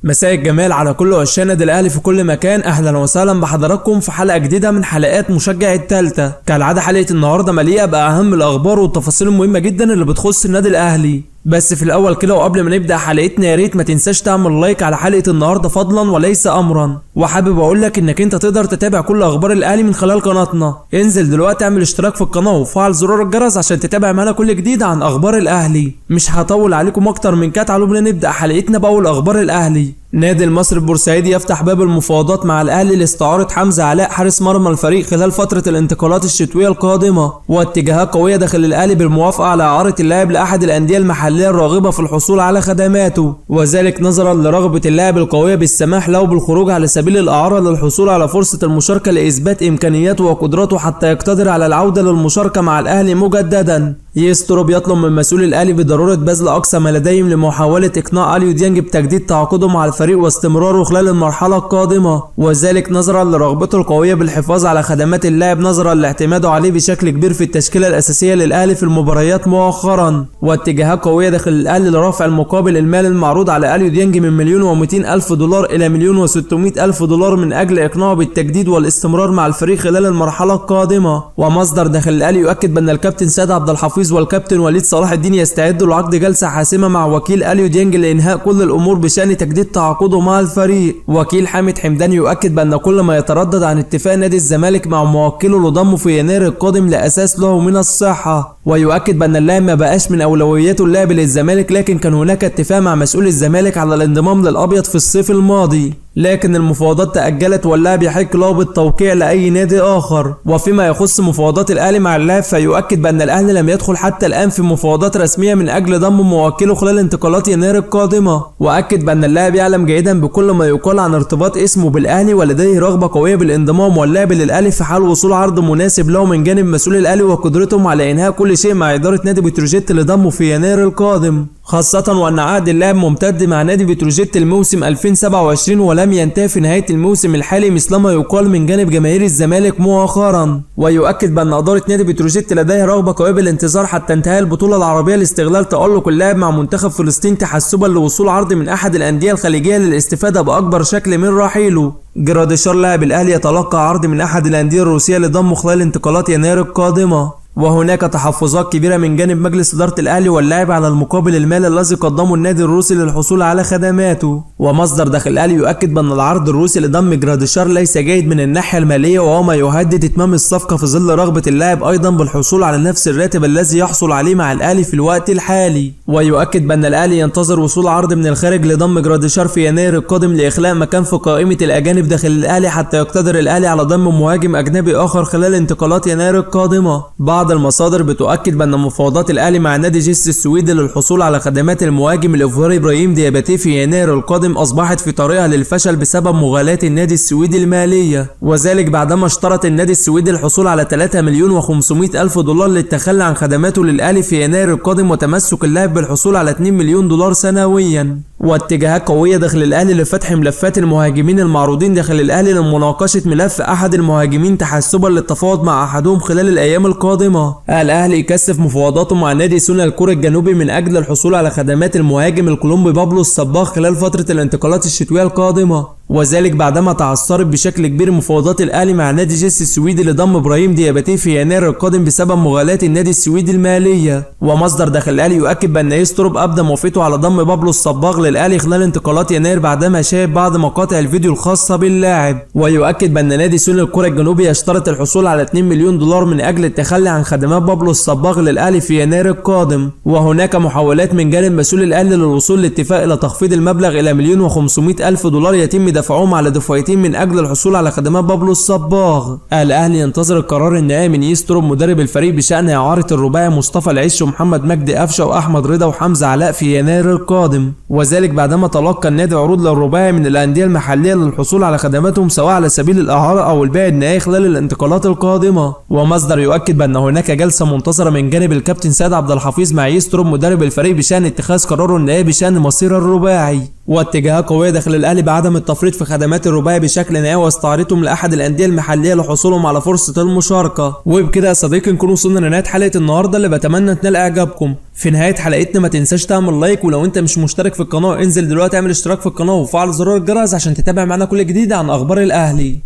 مساء الجمال على كل عشاق النادي الاهلي في كل مكان. اهلا وسهلا بحضراتكم في حلقه جديده من حلقات مشجع التالتة. كالعاده حلقه النهارده مليئه باهم الاخبار والتفاصيل المهمه جدا اللي بتخص النادي الاهلي. بس في الاول كده وقبل ما نبدا حلقتنا يا ريت ما تنساش تعمل لايك على حلقه النهارده فضلا وليس امرا. وحابب اقول لك انك انت تقدر تتابع كل اخبار الاهلي من خلال قناتنا. انزل دلوقتي اعمل اشتراك في القناه وفعل زرار الجرس عشان تتابع معانا كل جديد عن اخبار الاهلي. مش هطول عليكم اكتر من كده، تعالوا بينا نبدا حلقتنا باول اخبار الاهلي. نادي المصري البورسعيدي يفتح باب المفاوضات مع الاهلي لاستعاره حمزه علاء حارس مرمى الفريق خلال فتره الانتقالات الشتويه القادمه، واتجاهات قويه داخل الاهلي بالموافقه على اعاره اللاعب لاحد الانديه المحليه الراغبه في الحصول على خدماته، وذلك نظرا لرغبه اللاعب القويه بالسماح له بالخروج على سبيل الاعاره للحصول على فرصه المشاركه لاثبات امكانياته وقدراته حتى يقتدر على العوده للمشاركه مع الاهلي مجددا. يستروب يطلب من مسؤول الاهلي بضروره بذل اقصى ما لديهم لمحاوله اقناع اليو ديانج بتجديد تعاقده مع الفريق واستمراره خلال المرحله القادمه، وذلك نظرا لرغبته القويه بالحفاظ على خدمات اللاعب نظرا لاعتماده عليه بشكل كبير في التشكيله الاساسيه للاهلي في المباريات مؤخرا. واتجاهات قويه داخل الاهلي لرفع المقابل المالي المعروض على اليو ديانج من $1,200,000 الى $1,600,000 من اجل اقناعه بالتجديد والاستمرار مع الفريق خلال المرحله القادمه. ومصدر داخل الاهلي يؤكد بان الكابتن سيد عبد الحفيظ والكابتن وليد صلاح الدين يستعدوا لعقد جلسه حاسمه مع وكيل اليو ديانج لانهاء كل الامور بشان تجديد تعاقده مع الفريق. وكيل حامد حمدان يؤكد بان كل ما يتردد عن اتفاق نادي الزمالك مع موكله لضمه في يناير القادم لاساس له من الصحه، ويؤكد بان اللاعب ما بقاش من اولوياته اللعب للزمالك، لكن كان هناك اتفاق مع مسؤول الزمالك على الانضمام للابيض في الصيف الماضي، لكن المفاوضات تأجلت واللاعب يحق له بالتوقيع لأي نادي آخر. وفيما يخص مفاوضات الأهلي مع اللاعب فيؤكد بأن الأهلي لم يدخل حتى الآن في مفاوضات رسمية من أجل ضم موكله خلال انتقالات يناير القادمة، وأكد بأن اللاعب يعلم جيدا بكل ما يقال عن ارتباط اسمه بالأهلي ولديه رغبة قوية بالانضمام واللعب للأهلي في حال وصول عرض مناسب له من جانب مسؤول الأهلي وقدرتهم على إنهاء كل شيء مع إدارة نادي بتروجيت لضمه في يناير القادم، خاصة وأن عقد اللاعب ممتد مع نادي بتروجيت الموسم 2027 ولم ينتهي في نهاية الموسم الحالي مثلما يقال من جانب جماهير الزمالك مؤخرا. ويؤكد بأن إدارة نادي بتروجيت لديها رغبة قوية بالانتظار حتى انتهاء البطولة العربية لاستغلال تألق اللاعب مع منتخب فلسطين تحسبا لوصول عرض من أحد الأندية الخليجية للاستفادة بأكبر شكل من رحيله. جراديشار لاعب الأهلي يتلقى عرض من أحد الأندية الروسية لضمه خلال انتقالات يناير القادمة، وهناك تحفظات كبيرة من جانب مجلس إدارة الأهلي واللاعب على المقابل المالي الذي قدمه النادي الروسي للحصول على خدماته. ومصدر داخل الأهلي يؤكد بأن العرض الروسي لضم جراديشار ليس جيد من الناحية المالية، وهو ما يهدد إتمام الصفقة في ظل رغبة اللاعب أيضا بالحصول على نفس الراتب الذي يحصل عليه مع الأهلي في الوقت الحالي. ويؤكد بأن الأهلي ينتظر وصول عرض من الخارج لضم جراديشار في يناير القادم لإخلاء مكان في قائمة الأجانب داخل الأهلي حتى يقتدر الأهلي على ضم مهاجم أجنبي آخر خلال انتقالات يناير القادمة. بعض المصادر بتؤكد بأن مفاوضات الأهلي مع نادي جيس السويدي للحصول على خدمات المهاجم الإيفواري إبراهيم دياباتي في يناير القادم أصبحت في طريقها للفشل بسبب مغالاة النادي السويدي المالية، وذلك بعدما اشترط النادي السويدي الحصول على $3,500,000 للتخلي عن خدماته للأهلي في يناير القادم وتمسك اللاعب بالحصول على $2 مليون سنويا. واتجاهات قوية داخل الأهلي لفتح ملفات المهاجمين المعروضين داخل الأهلي لمناقشة ملف أحد المهاجمين تحسبا للتفاوض مع أحدهم خلال الأيام القادمة. الأهلي يكثف مفاوضاته مع نادي سونا الكوري الجنوبي من أجل الحصول على خدمات المهاجم الكولومبي بابلو الصباغ خلال فترة الانتقالات الشتوية القادمة، وذلك بعدما تعثرت بشكل كبير مفاوضات الأهلي مع نادي جيس السويدي لضم إبراهيم دياباتي في يناير القادم بسبب مغالاة النادي السويدي المالية. ومصدر داخل الأهلي يؤكد بأن يستروب أبدى موافقته على ضم بابلو الصباغ للأهلي خلال انتقالات يناير بعدما شاهد بعض مقاطع الفيديو الخاصة باللاعب. ويؤكد بأن نادي سونا الكوري الجنوبي يشترط الحصول على $2 مليون من أجل التخلي عن خدمات بابلو الصباغ للأهلي في يناير القادم. وهناك محاولات من جانب مسؤول الأهلي للوصول لاتفاق إلى تخفيض المبلغ إلى $1,500,000 يتم دفعهم على دفعتين من أجل الحصول على خدمات بابلو الصباغ. الأهلي ينتظر القرار النهائي من يستروب مدرب الفريق بشأن إعارة الرباعي مصطفى العش ومحمد مجدي قفشه وأحمد رضا وحمزة علاء في يناير القادم، وذلك بعدما تلقى النادي عروض للرباعي من الأندية المحلية للحصول على خدماتهم سواء على سبيل الإعارة أو البيع النهائي خلال الانتقالات القادمة. ومصدر يؤكد بأن هناك جلسة منتصرة من جانب الكابتن سيد عبد الحفيظ مع يستروب مدرب الفريق بشأن اتخاذ قراره النهائي بشأن مصير الرباعي. واتجاهات قويه داخل الاهلي بعدم التفريط في خدمات الرباعي بشكل نهائي واستعارتهم لاحد الانديه المحليه لحصولهم على فرصه المشاركه. وبكده يا صديقي نكون وصلنا لنهايه حلقه النهارده اللي بتمنى تنال اعجابكم. في نهايه حلقتنا ما تنساش تعمل لايك، ولو انت مش مشترك في القناه انزل دلوقتي اعمل اشتراك في القناه وفعل زرار الجرس عشان تتابع معنا كل جديد عن اخبار الاهلي.